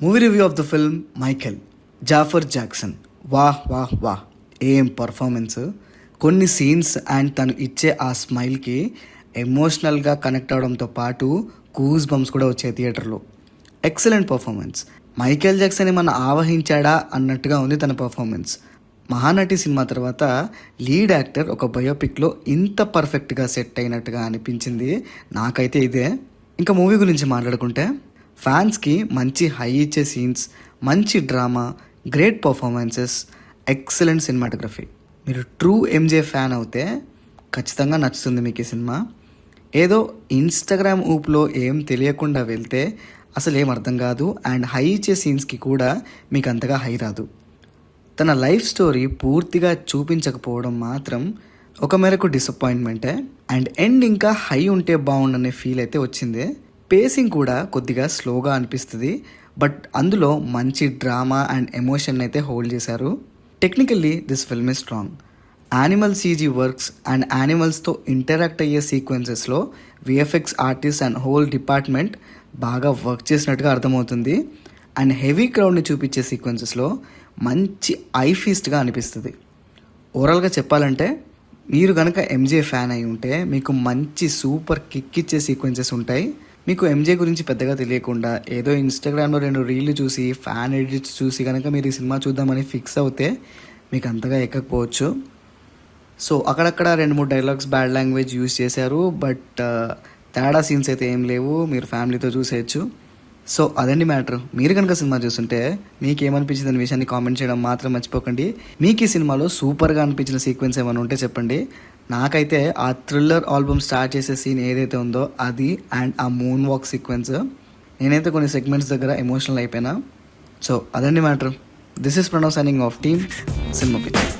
Movie review of the film Michael. Jaafar Jackson. వాహ్ వాహ్ వాహ్, ఏం పర్ఫార్మెన్స్. కొన్ని సీన్స్ అండ్ తను ఇచ్చే ఆ స్మైల్కి ఎమోషనల్గా కనెక్ట్ అవడంతో పాటు గూస్ బంప్స్ కూడా వచ్చాయి థియేటర్లో. Excellent performance. మైకేల్ జాక్సన్ ఏమన్నా ఆవహించాడా అన్నట్టుగా ఉంది తన పర్ఫార్మెన్స్. మహానటి సినిమా తర్వాత లీడ్ యాక్టర్ ఒక బయోపిక్లో ఇంత పర్ఫెక్ట్గా సెట్ అయినట్టుగా అనిపించింది నాకైతే ఇదే. ఇంకా మూవీ గురించి మాట్లాడుకుంటే ఫ్యాన్స్కి మంచి హై ఇచ్చే సీన్స్, మంచి drama, great performances, excellent cinematography. మీరు ట్రూ ఎంజే ఫ్యాన్ అవుతే ఖచ్చితంగా నచ్చుతుంది మీకు ఈ సినిమా. ఏదో ఇన్స్టాగ్రామ్ ఊపులో ఏం తెలియకుండా వెళ్తే అసలు ఏం అర్థం కాదు. అండ్ హై ఇచ్చే సీన్స్కి కూడా మీకు అంతగా హై రాదు. తన లైఫ్ స్టోరీ పూర్తిగా చూపించకపోవడం మాత్రం ఒక మేరకు డిసప్పాయింట్మెంటే. అండ్ ఎండ్ ఇంకా హై ఉంటే బాగుండనే ఫీల్ అయితే వచ్చింది. పేసింగ్ కూడా కొద్దిగా స్లోగా అనిపిస్తుంది, బట్ అందులో మంచి డ్రామా అండ్ ఎమోషన్ అయితే హోల్డ్ చేశారు. Technically this film is strong. Animal CG works and యానిమల్స్తో ఇంటరాక్ట్ అయ్యే సీక్వెన్సెస్లో VFX artist and whole department బాగా వర్క్ చేసినట్టుగా అర్థమవుతుంది. అండ్ హెవీ క్రౌడ్ని చూపించే సీక్వెన్సెస్లో మంచి ఐ ఫీస్ట్గా అనిపిస్తుంది. ఓవరాల్గా చెప్పాలంటే మీరు కనుక ఎంజే ఫ్యాన్ అయి ఉంటే మీకు మంచి సూపర్ కిక్ ఇచ్చే సీక్వెన్సెస్ ఉంటాయి. మీకు ఎంజే గురించి పెద్దగా తెలియకుండా ఏదో ఇన్స్టాగ్రామ్లో 2 రీళ్లు చూసి ఫ్యాన్ ఎడిట్స్ చూసి కనుక మీరు ఈ సినిమా చూద్దామని ఫిక్స్ అవుతే మీకు అంతగా ఎక్కకపోవచ్చు. సో అక్కడక్కడ 2-3 డైలాగ్స్ బ్యాడ్ లాంగ్వేజ్ యూజ్ చేశారు, బట్ తేడా సీన్స్ అయితే ఏం లేవు, మీరు ఫ్యామిలీతో చూసేయచ్చు. సో అదండి మ్యాటర్. మీరు కనుక సినిమా చూస్తుంటే మీకు ఏమనిపించింది అనే విషయాన్ని కామెంట్ చేయడం మాత్రం మర్చిపోకండి. మీకు ఈ సినిమాలో సూపర్గా అనిపించిన సీక్వెన్స్ ఏమైనా ఉంటే చెప్పండి. నాకైతే ఆ థ్రిల్లర్ ఆల్బమ్ స్టార్ట్ చేసే సీన్ ఏదైతే ఉందో అది, అండ్ ఆ మూన్ వాక్ సీక్వెన్స్, నేనైతే కొన్ని సెగ్మెంట్స్ దగ్గర ఎమోషనల్ అయిపోయినా. సో అదండి matter. This is Pranav signing off team cinema picture.